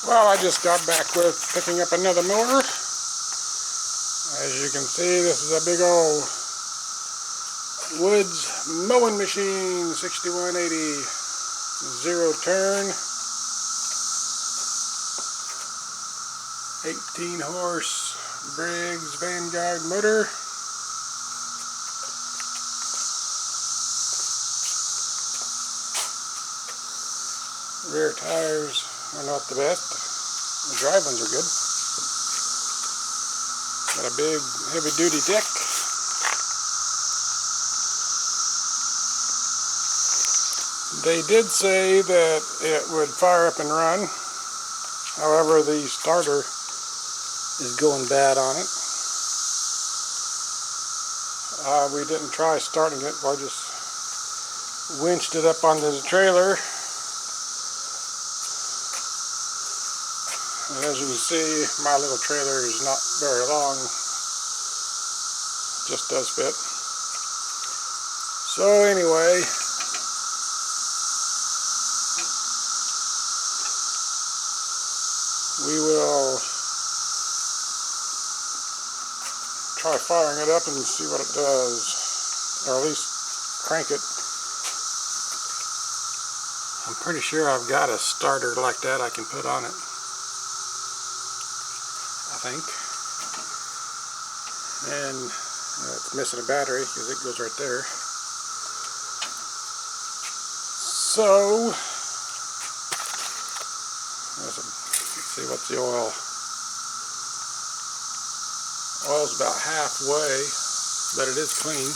Well, I just got back with picking up another mower. As you can see, this is a big old Woods mowing machine, 6180, zero turn, 18 horse Briggs Vanguard motor. Rear tires are not the best. The drive ones are good. Got a big heavy duty deck. They did say that it would fire up and run. However, the starter is going bad on it. We didn't try starting it. I just winched it up onto the trailer. And as you can see, my little trailer is not very long. Just does fit. So anyway, we will try firing it up and see what it does, or at least crank it. I'm pretty sure I've got a starter like that I can put on it, I think. And it's missing a battery because it goes right there. So let's see what's the oil. Oil's about halfway, but it is clean.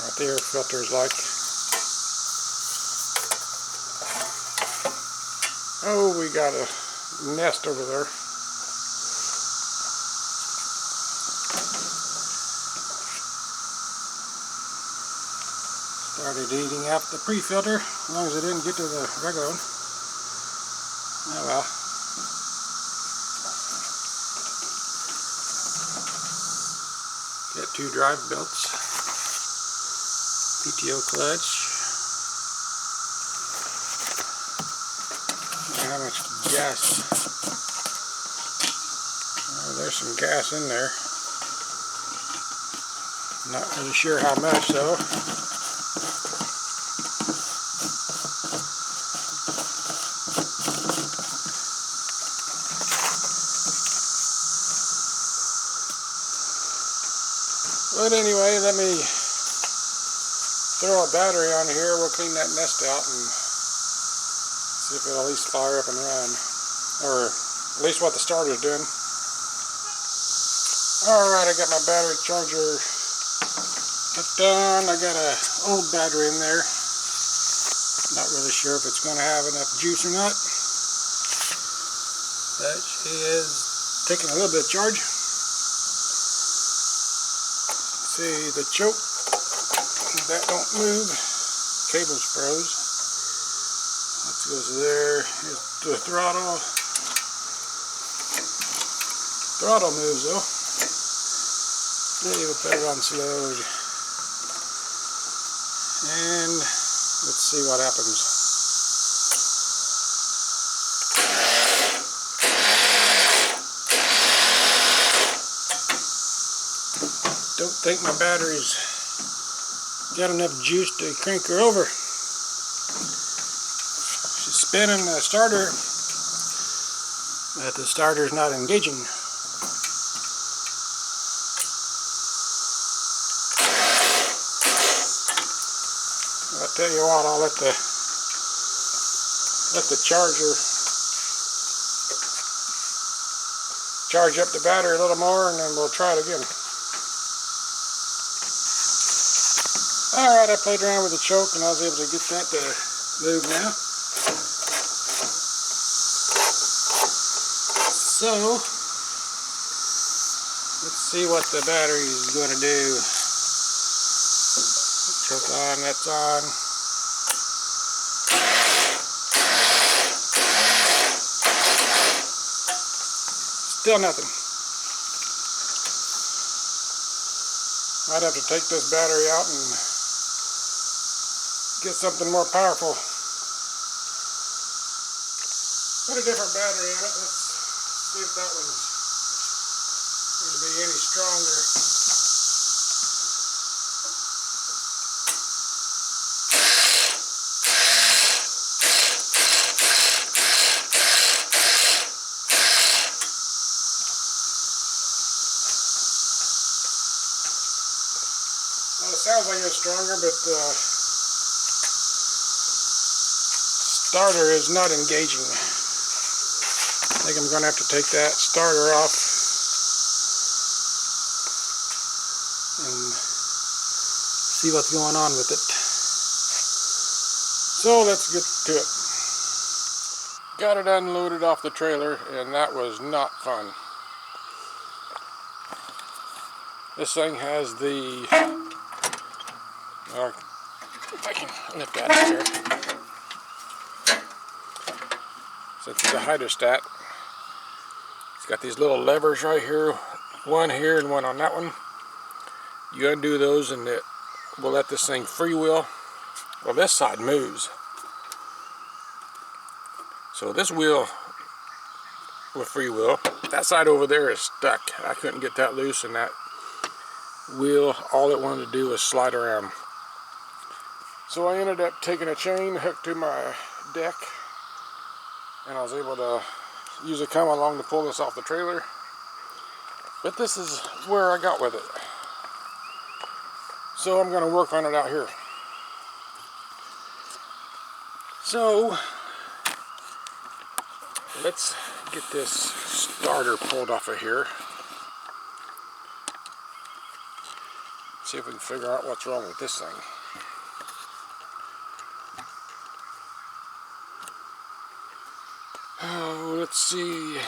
What the air filter is like. Oh, we got a nest over there. Started eating up the pre-filter, as long as it didn't get to the regular one. Oh well. Got 2 drive belts, PTO clutch. How much gas? Oh, there's some gas in there. Not really sure how much though. But anyway, let me throw a battery on here. We'll clean that nest out and see if it'll at least fire up and run, or at least what the starter's doing. Alright, I got my battery charger hooked on. I got an old battery in there. Not really sure if it's going to have enough juice or not, but she is taking a little bit of charge. See the choke, that don't move. Cable's froze. Let's go to there. Here's the throttle. Throttle moves though. Maybe we'll put it on slow. And let's see what happens. Don't think my battery's got enough juice to crank her over. She's spinning the starter, but the starter's not engaging. I'll tell you what, I'll let the charger charge up the battery a little more, and then we'll try it again. Alright, I played around with the choke and I was able to get that to move now. So, let's see what the battery is going to do. Choke on, that's on. Still nothing. I'd have to take this battery out and get something more powerful. Put a different battery in it. Let's see if that one's going to be any stronger. Well, it sounds like it's stronger, but the starter is not engaging. I think I'm going to have to take that starter off and see what's going on with it. So let's get to it. Got it unloaded off the trailer, and that was not fun. This thing has the, if I can lift that here, so it's the hydrostat. It's got these little levers right here, one here and one on that one. You undo those and it will let this thing freewheel. Well, this side moves. So this wheel will freewheel. That side over there is stuck. I couldn't get that loose, and that wheel, all it wanted to do was slide around. So I ended up taking a chain hooked to my deck, and I was able to use a come along to pull this off the trailer. But this is where I got with it. So I'm going to work on it out here. So let's get this starter pulled off of here. See if we can figure out what's wrong with this thing. Oh, let's see.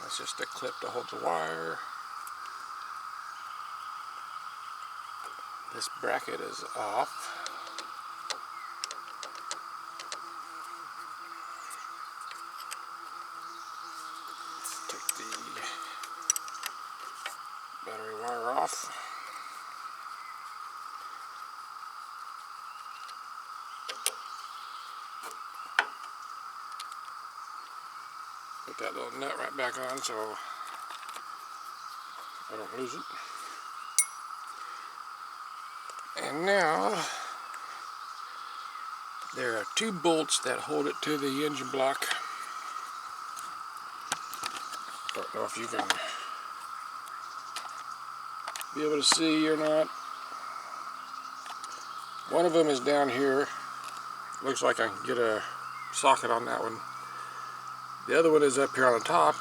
That's just a clip to hold the wire. This bracket is off. Let's take the battery wire off. Put that little nut right back on so I don't lose it. And now there are two bolts that hold it to the engine block. Don't know if you can be able to see or not. One of them is down here. Looks like I can get a socket on that one. The other one is up here on the top,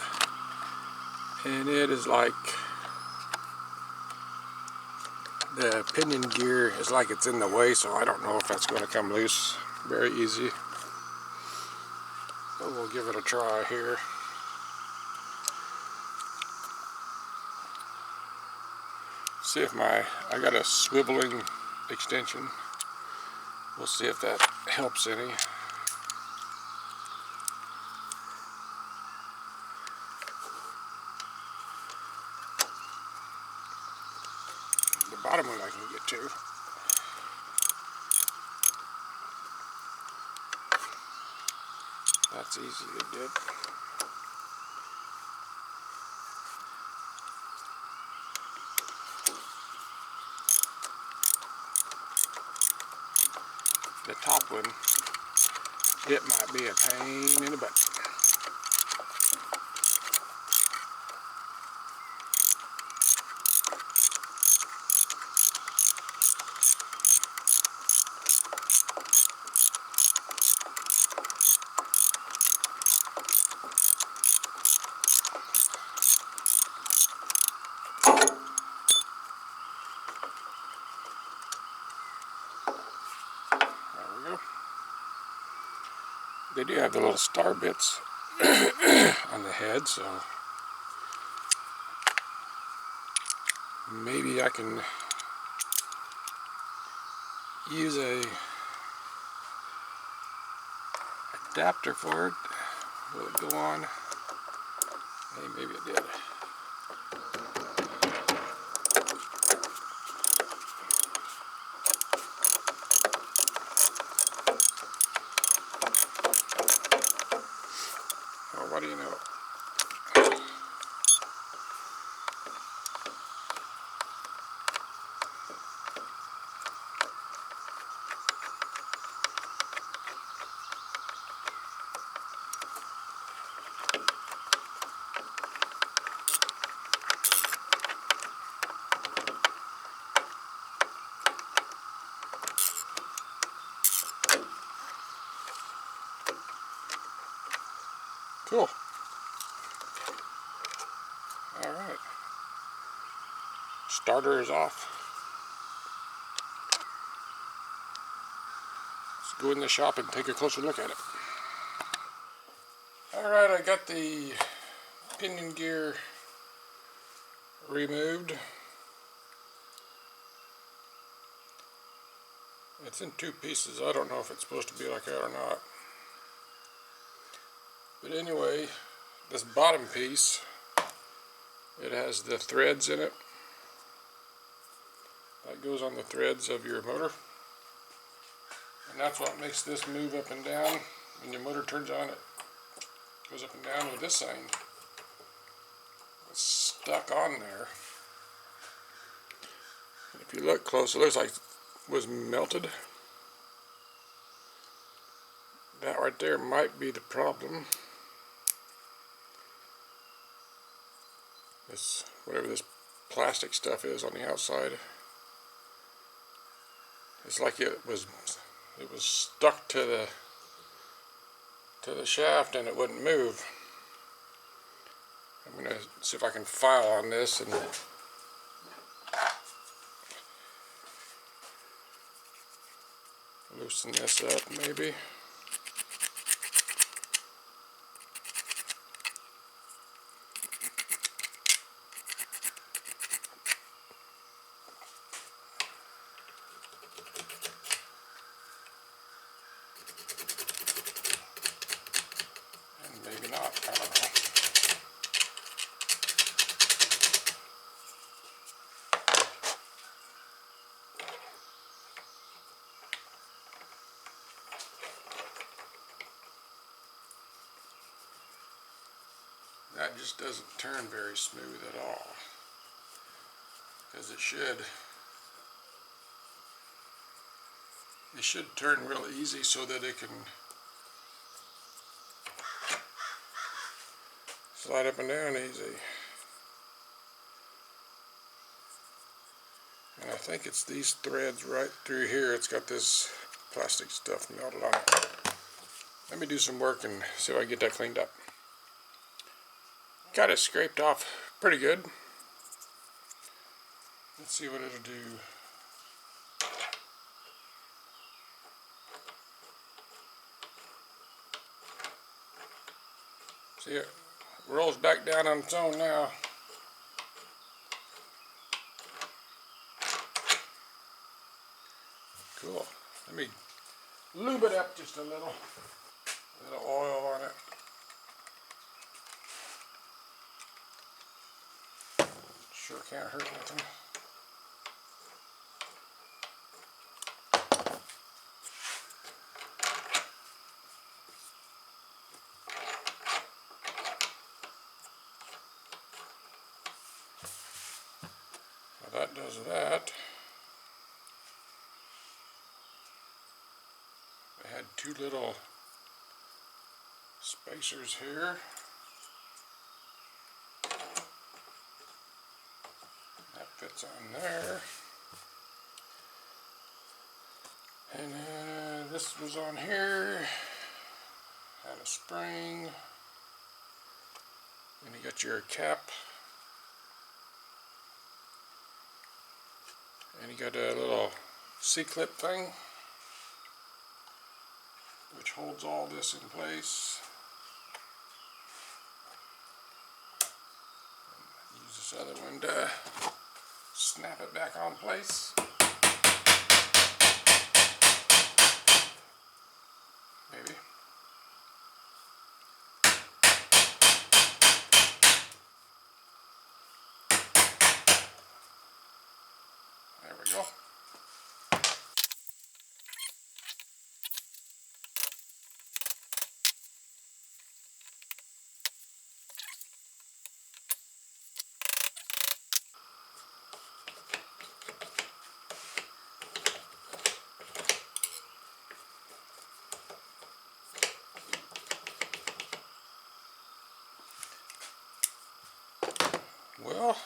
and it is like the pinion gear is like it's in the way, so I don't know if that's going to come loose very easy. But we'll give it a try here. See if I got a swiveling extension. We'll see if that helps any. The bottom one I can get to. That's easy to get. The top one, it might be a pain in the butt. They do have the little star bits on the head, so maybe I can use a adapter for it. Will it go on? Hey, maybe it did. Cool. Alright. Starter is off. Let's go in the shop and take a closer look at it. Alright, I got the pinion gear removed. It's in two pieces. I don't know if it's supposed to be like that or not. But anyway, this bottom piece, it has the threads in it. That goes on the threads of your motor. And that's what makes this move up and down. When your motor turns on, it goes up and down. With this thing, it's stuck on there. And if you look close, it looks like it was melted. That right there might be the problem. This, whatever this plastic stuff is on the outside, it's like it was stuck to the shaft and it wouldn't move. I'm going to see if I can file on this and loosen this up maybe. Maybe not, I don't know. That just doesn't turn very smooth at all. Because it should turn real easy so that it can slide up and down easy. And I think it's these threads right through here. It's got this plastic stuff melted on it. Let me do some work and see if I can get that cleaned up. Got it scraped off pretty good. Let's see what it'll do. See, it rolls back down on its own now. Cool. Let me lube it up just a little. A little oil on it. Sure can't hurt nothing. Well, that does that. I had two little spacers here. That fits on there. And this was on here. Had a spring. And you got your cap. And you got a little C-clip thing, which holds all this in place. Use this other one to snap it back on place. Maybe. There we go. Well,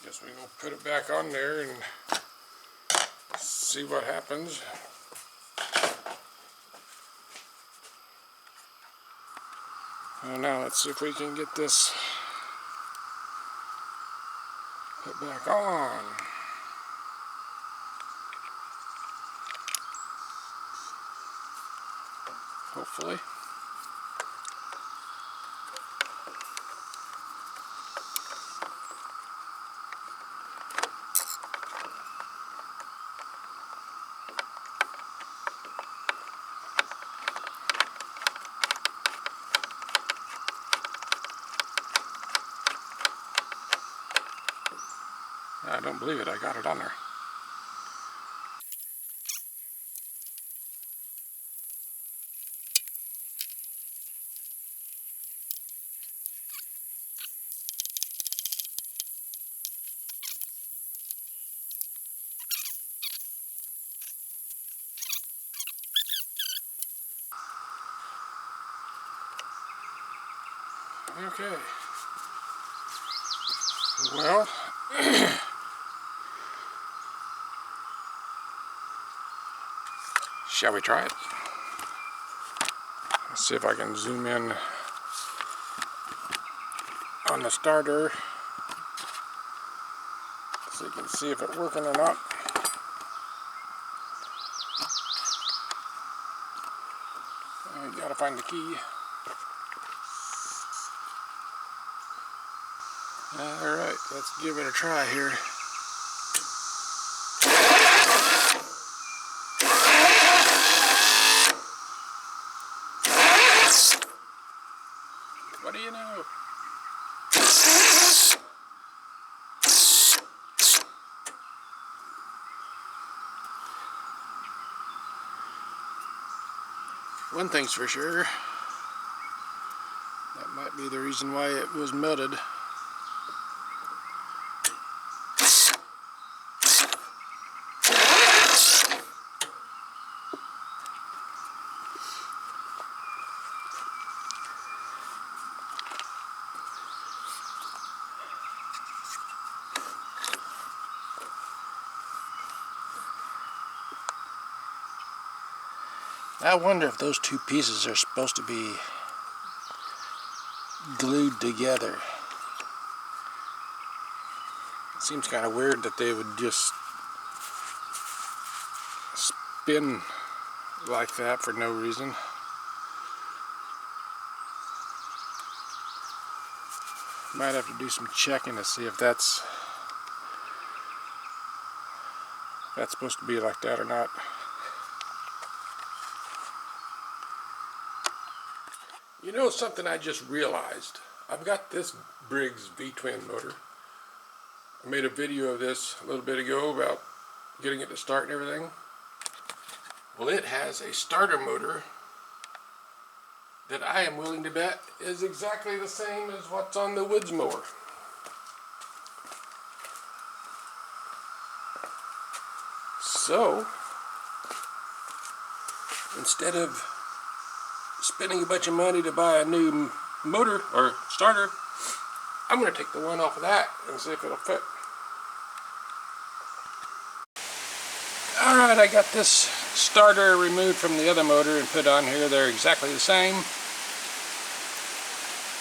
guess we will put it back on there and see what happens. Well, now let's see if we can get this put back on. Hopefully. I don't believe it, I got it on there. Okay. Well, shall we try it? Let's see if I can zoom in on the starter so you can see if it's working or not. I gotta find the key. Alright, let's give it a try here. What do you know? One thing's for sure, that might be the reason why it was melted. I wonder if those two pieces are supposed to be glued together. It seems kind of weird that they would just spin like that for no reason. Might have to do some checking to see if that's supposed to be like that or not. You know something I just realized? I've got this Briggs V-twin motor. I made a video of this a little bit ago about getting it to start and everything. Well, it has a starter motor that I am willing to bet is exactly the same as what's on the woods mower. So, instead of spending a bunch of money to buy a new motor or starter, I'm going to take the one off of that and see if it'll fit. Alright, I got this starter removed from the other motor and put on here. They're exactly the same.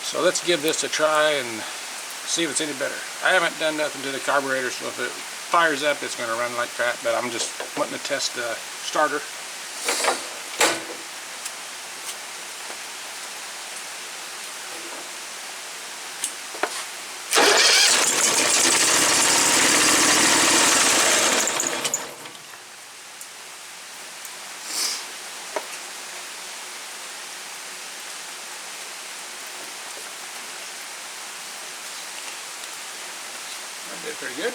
So let's give this a try and see if it's any better. I haven't done nothing to the carburetor, so if it fires up it's going to run like crap, but I'm just wanting to test the starter. That did pretty good.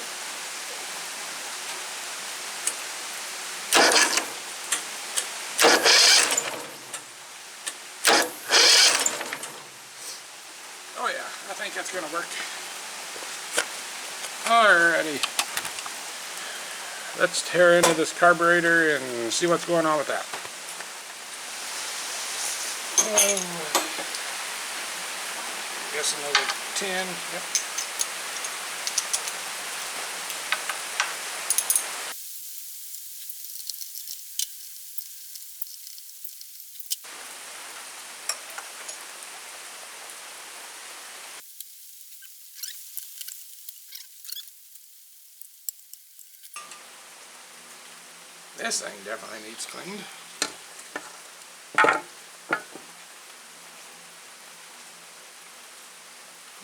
Oh yeah, I think that's going to work. Alrighty. Let's tear into this carburetor and see what's going on with that. Guess another 10. Yep. This thing definitely needs cleaned.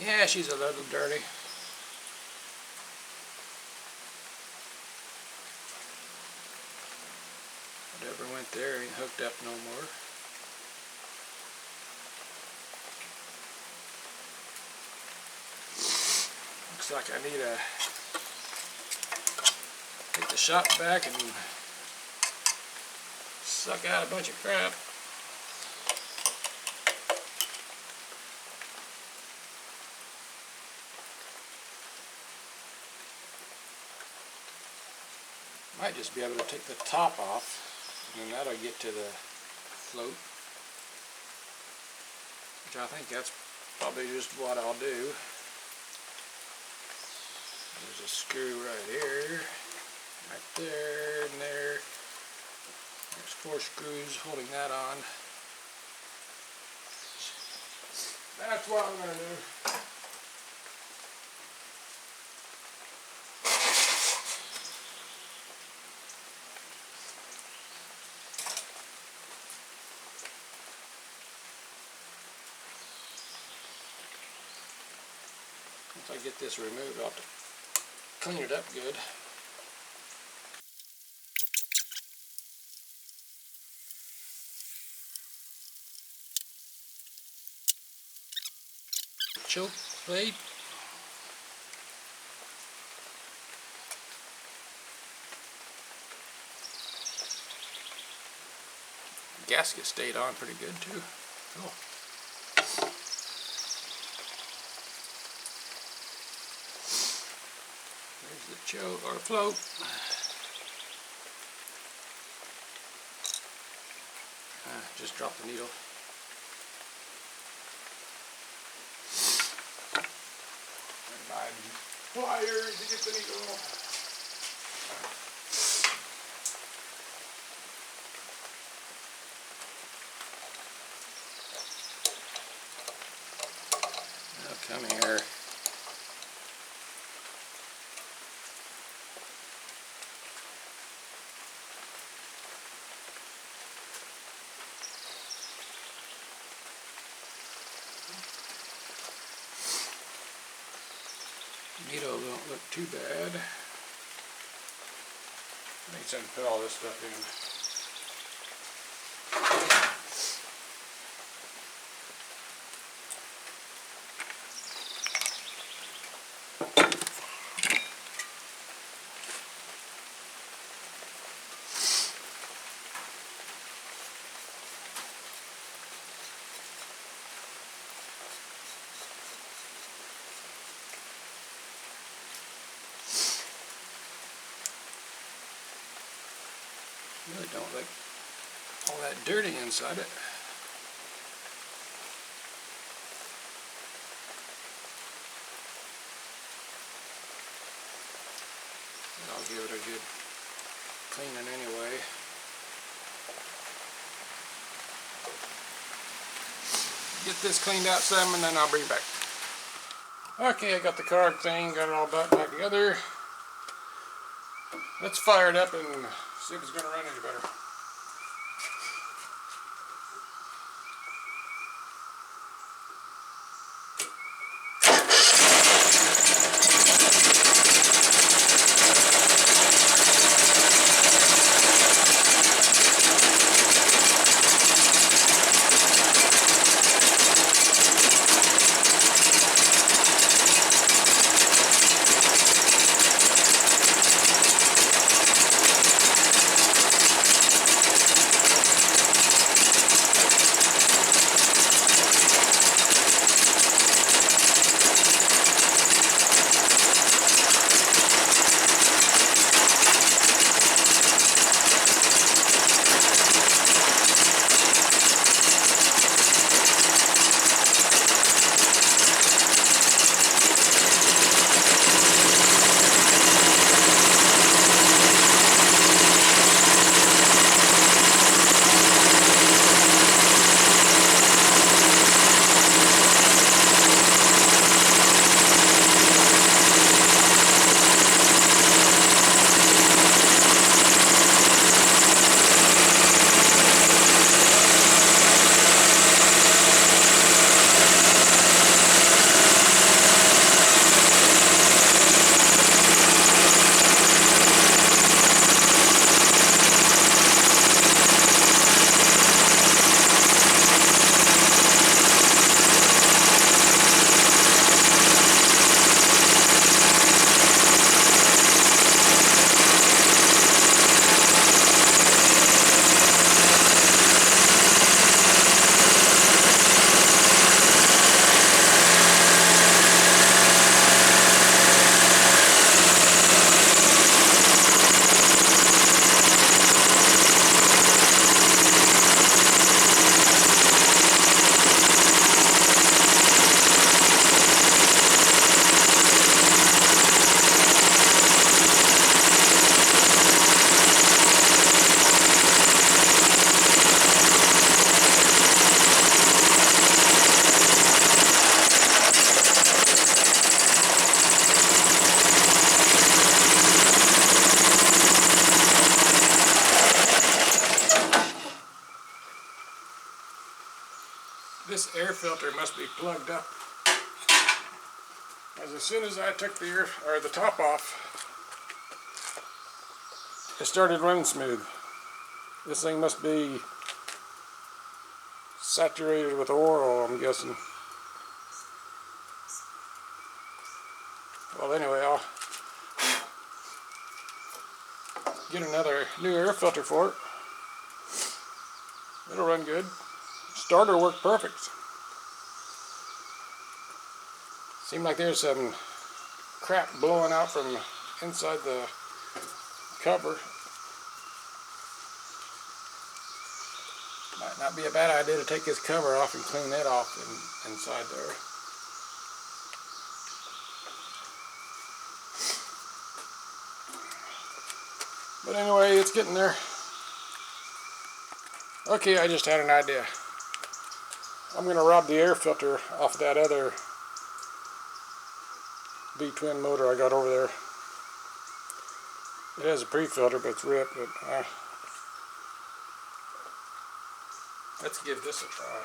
Yeah, she's a little dirty. Whatever went there ain't hooked up no more. Looks like I need to take the shop back and suck out a bunch of crap. Might just be able to take the top off, and then that'll get to the float. Which I think that's probably just what I'll do. There's a screw right here, right there, and there. There's 4 screws holding that on. That's what I'm going to do. Once I get this removed, I'll have to clean it up good. Choke plate. Gasket stayed on pretty good too. Cool. There's the choke or float. Just dropped the needle. Pliers to get the needle. Now come here. Needle don't look too bad. Makes sense to put all this stuff in. Really don't like all that dirty inside it. I'll give it a good cleaning anyway. Get this cleaned out some and then I'll bring it back. Okay, I got the carb thing, got it all back together. Let's fire it up and see if it's going to run any better. this air filter must be plugged up. As soon as I took the top off, it started running smooth. This thing must be saturated with oil, I'm guessing. Well, anyway, I'll get another new air filter for it. It'll run good. Starter worked perfect. Seemed like there's some crap blowing out from inside the cover. Might not be a bad idea to take this cover off and clean that off inside there. But anyway, it's getting there. Okay, I just had an idea. I'm going to rob the air filter off that other V-twin motor I got over there. It has a pre-filter, but it's ripped. But let's give this a try.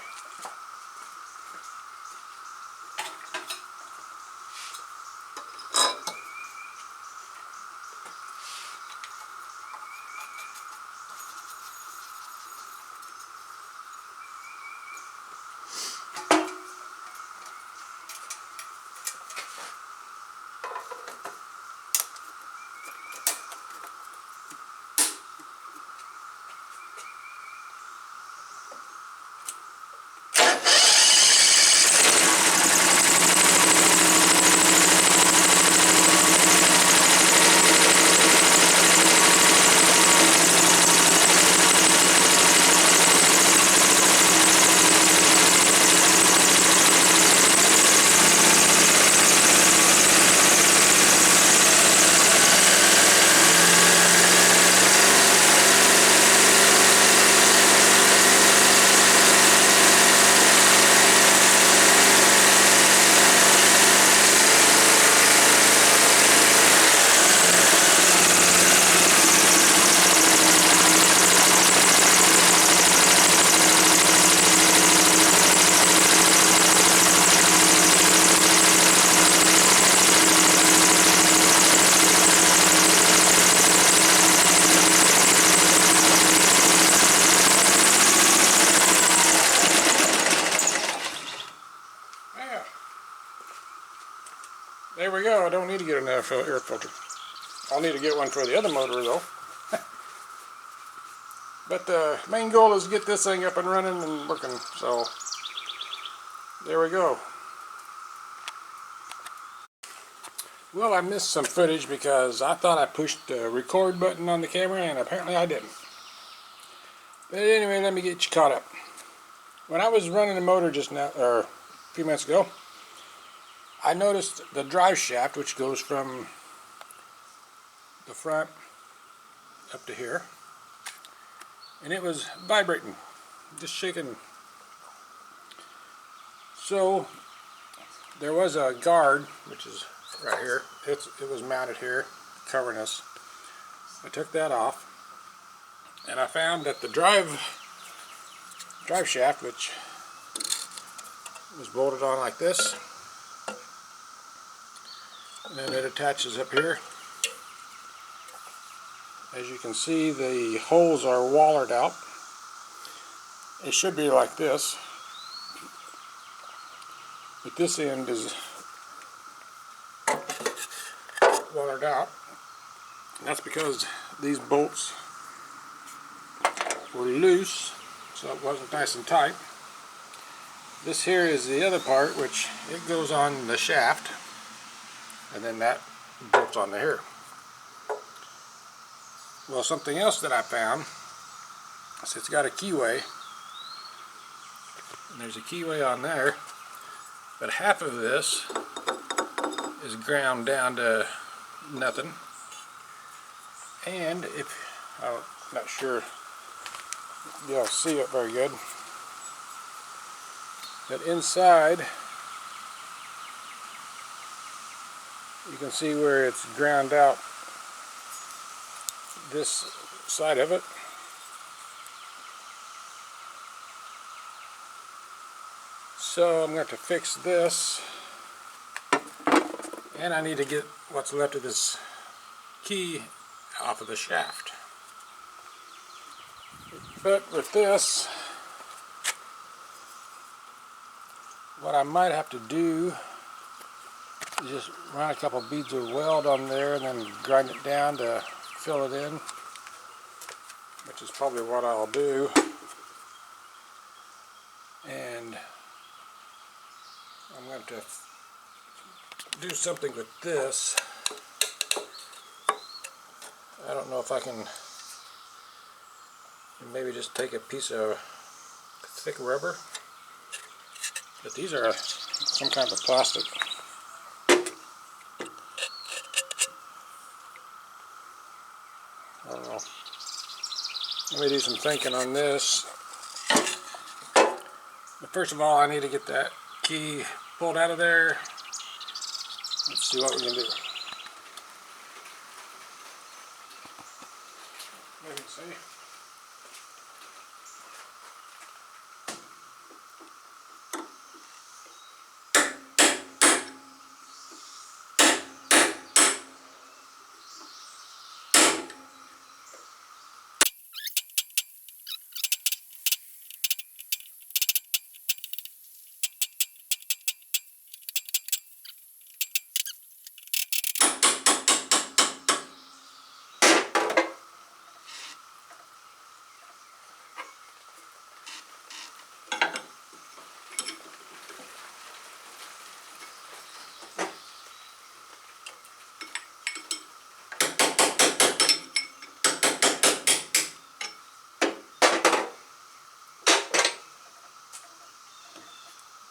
There we go. I don't need to get another air filter. I'll need to get one for the other motor though. But the main goal is to get this thing up and running and working. So there we go. Well, I missed some footage because I thought I pushed the record button on the camera and apparently I didn't. But anyway, let me get you caught up. When I was running the motor just now, or a few minutes ago, I noticed the drive shaft, which goes from the front up to here, and it was vibrating, just shaking. So there was a guard, which is right here. It was mounted here, covering us. I took that off, and I found that the drive shaft, which was bolted on like this, and then it attaches up here. As you can see, the holes are wallered out. It should be like this, but this end is wallered out. And that's because these bolts were loose, so it wasn't nice and tight. This here is the other part, which it goes on the shaft, and then that bolts onto here. Well, something else that I found is it's got a keyway, and there's a keyway on there, but half of this is ground down to nothing. And if I'm not sure you'll see it very good, but inside you can see where it's ground out this side of it. So I'm going to fix this, and I need to get what's left of this key off of the shaft. But with this, what I might have to do is just run a couple beads of weld on there and then grind it down to fill it in, which is probably what I'll do. And I'm going to do something with this. I don't know if I can maybe just take a piece of thick rubber, but these are some kind of plastic. I don't know. Let me do some thinking on this. But first of all, I need to get that key pulled out of there. Let's see what we can do. Let me see.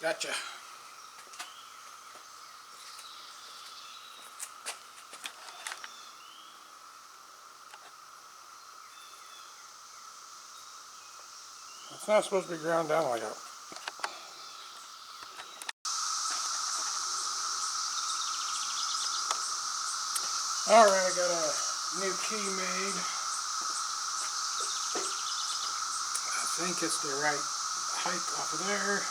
Gotcha. It's not supposed to be ground down like that. Alright, I got a new key made. I think it's the right height off of there.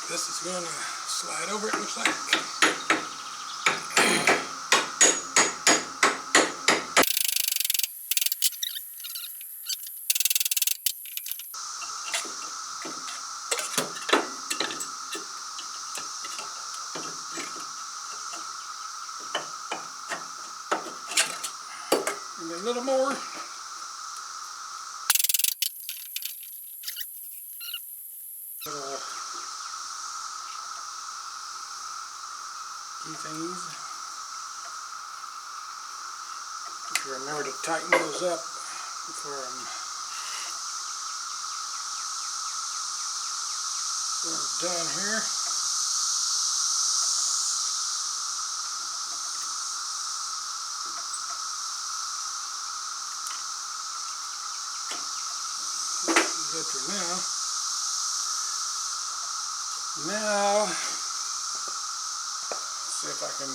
This is going to slide over, it looks like. And a little more. Key thingies. Just remember to tighten those up before I'm done here. Good for now. Now, see if I can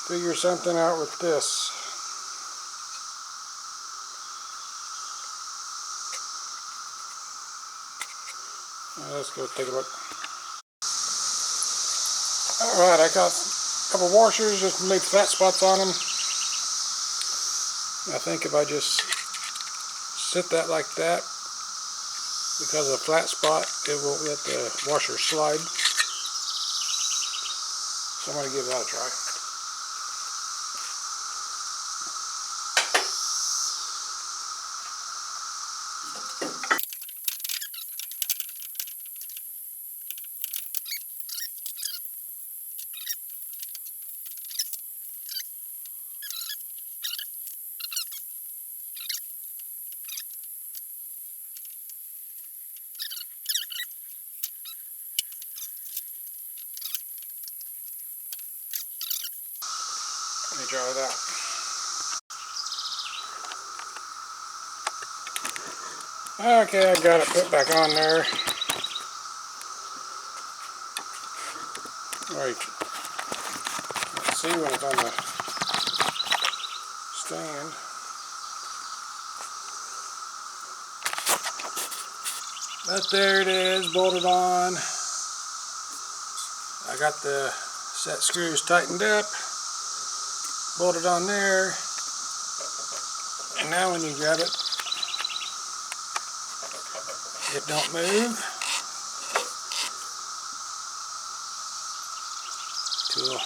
figure something out with this. Let's go take a look. Alright, I got a couple washers, just made flat spots on them. I think if I just sit that like that, because of the flat spot, it won't let the washer slide. So I'm going to give that a try. Let me try it out. Okay, I got it put back on there. Alright, let's see when it's on the stand. But there it is, bolted on. I got the set screws tightened up, bolted on there, and now when you grab it, it don't move. Cool.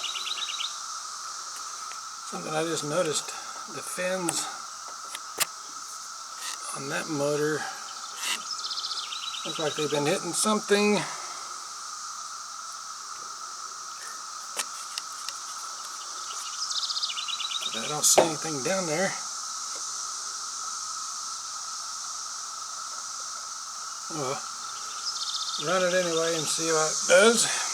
Something I just noticed, the fins on that motor look like they've been hitting something. But I don't see anything down there. Well, run it anyway and see what it does.